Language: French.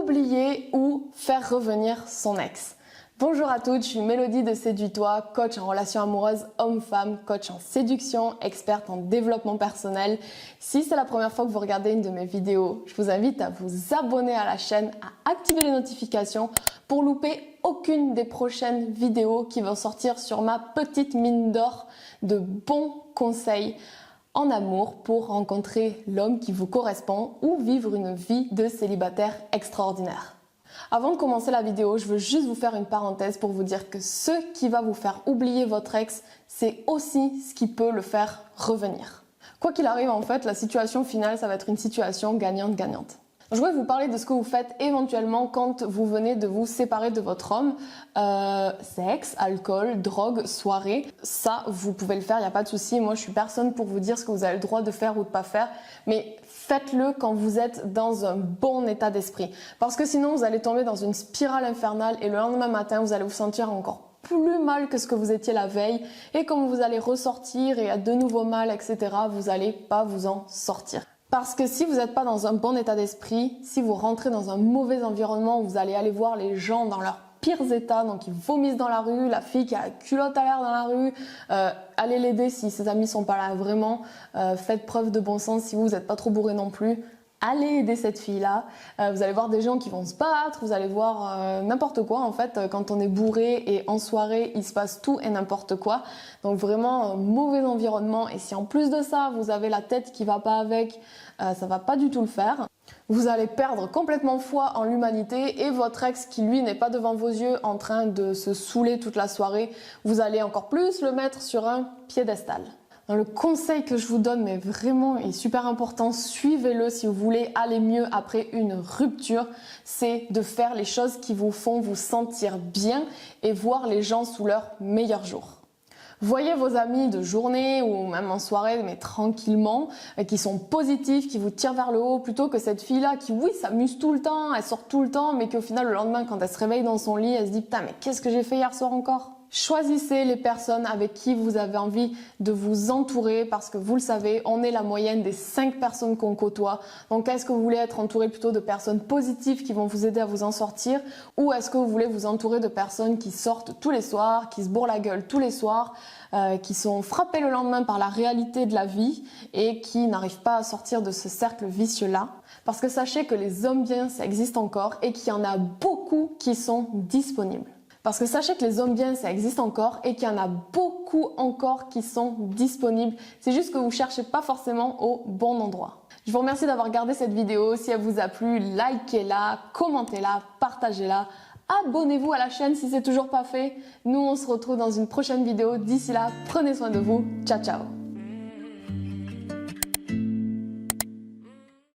oublier ou faire revenir son ex. Bonjour à toutes, je suis Mélodie de Séduis-toi, coach en relations amoureuses homme-femme, coach en séduction, experte en développement personnel. Si c'est la première fois que vous regardez une de mes vidéos, je vous invite à vous abonner à la chaîne, à activer les notifications pour louper aucune des prochaines vidéos qui vont sortir sur ma petite mine d'or de bons conseils en amour pour rencontrer l'homme qui vous correspond ou vivre une vie de célibataire extraordinaire. Avant de commencer la vidéo, je veux juste vous faire une parenthèse pour vous dire que ce qui va vous faire oublier votre ex, c'est aussi ce qui peut le faire revenir. Quoi qu'il arrive, en fait, la situation finale, ça va être une situation gagnante-gagnante. Je voulais vous parler de ce que vous faites éventuellement quand vous venez de vous séparer de votre homme. Sexe, alcool, drogue, soirée, ça vous pouvez le faire, il n'y a pas de souci. Moi je suis personne pour vous dire ce que vous avez le droit de faire ou de pas faire, mais faites-le quand vous êtes dans un bon état d'esprit. Parce que sinon vous allez tomber dans une spirale infernale et le lendemain matin vous allez vous sentir encore plus mal que ce que vous étiez la veille. Et quand vous allez ressortir et à de nouveau mal, etc., vous n'allez pas vous en sortir. Parce que si vous n'êtes pas dans un bon état d'esprit, si vous rentrez dans un mauvais environnement, vous allez aller voir les gens dans leurs pires états, donc ils vomissent dans la rue, la fille qui a la culotte à l'air dans la rue, allez l'aider si ses amis sont pas là vraiment, faites preuve de bon sens si vous n'êtes pas trop bourré non plus. Allez aider cette fille-là. Vous allez voir des gens qui vont se battre, vous allez voir n'importe quoi en fait. Quand on est bourré et en soirée, il se passe tout et n'importe quoi. Donc vraiment mauvais environnement. Et si en plus de ça, vous avez la tête qui va pas avec, ça va pas du tout le faire. Vous allez perdre complètement foi en l'humanité et votre ex qui lui n'est pas devant vos yeux en train de se saouler toute la soirée, vous allez encore plus le mettre sur un piédestal. Le conseil que je vous donne, mais vraiment est super important, suivez-le si vous voulez aller mieux après une rupture, c'est de faire les choses qui vous font vous sentir bien et voir les gens sous leur meilleur jour. Voyez vos amis de journée ou même en soirée, mais tranquillement, qui sont positifs, qui vous tirent vers le haut, plutôt que cette fille-là qui, oui, s'amuse tout le temps, elle sort tout le temps, mais qu'au final, le lendemain, quand elle se réveille dans son lit, elle se dit « Putain, mais qu'est-ce que j'ai fait hier soir encore ?» Choisissez les personnes avec qui vous avez envie de vous entourer parce que vous le savez, on est la moyenne des 5 personnes qu'on côtoie. Donc est-ce que vous voulez être entouré plutôt de personnes positives qui vont vous aider à vous en sortir ou est-ce que vous voulez vous entourer de personnes qui sortent tous les soirs, qui se bourrent la gueule tous les soirs, qui sont frappées le lendemain par la réalité de la vie et qui n'arrivent pas à sortir de ce cercle vicieux-là? Parce que sachez que les hommes bien, ça existe encore et qu'il y en a beaucoup qui sont disponibles. Parce que sachez que les hommes bien, ça existe encore et qu'il y en a beaucoup encore qui sont disponibles. C'est juste que vous ne cherchez pas forcément au bon endroit. Je vous remercie d'avoir regardé cette vidéo. Si elle vous a plu, likez-la, commentez-la, partagez-la. Abonnez-vous à la chaîne si ce n'est toujours pas fait. Nous, on se retrouve dans une prochaine vidéo. D'ici là, prenez soin de vous. Ciao, ciao.